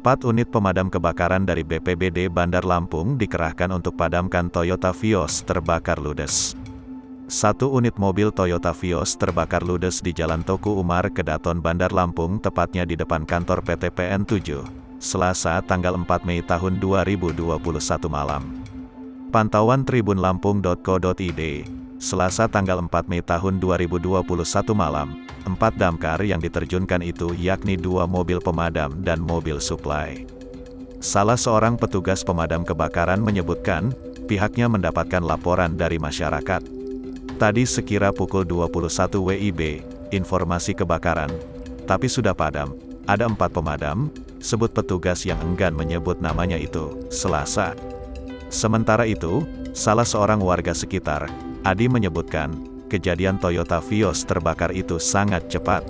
4 unit pemadam kebakaran dari BPBD Bandar Lampung dikerahkan untuk padamkan Toyota Vios terbakar ludes. 1 unit mobil Toyota Vios terbakar ludes di Jalan Toku Umar, Kedaton, Bandar Lampung, tepatnya di depan kantor PT PN 7, Selasa tanggal 4 Mei tahun 2021 malam. Pantauan tribunlampung.co.id, Selasa tanggal 4 Mei tahun 2021 malam, 4 damkar yang diterjunkan itu yakni 2 mobil pemadam dan mobil suplai. Salah seorang petugas pemadam kebakaran menyebutkan, pihaknya mendapatkan laporan dari masyarakat. Tadi sekira pukul 21 WIB, informasi kebakaran, tapi sudah padam, ada 4 pemadam, sebut petugas yang enggan menyebut namanya itu, Selasa. Sementara itu, salah seorang warga sekitar, Adi menyebutkan, kejadian Toyota Vios terbakar itu sangat cepat.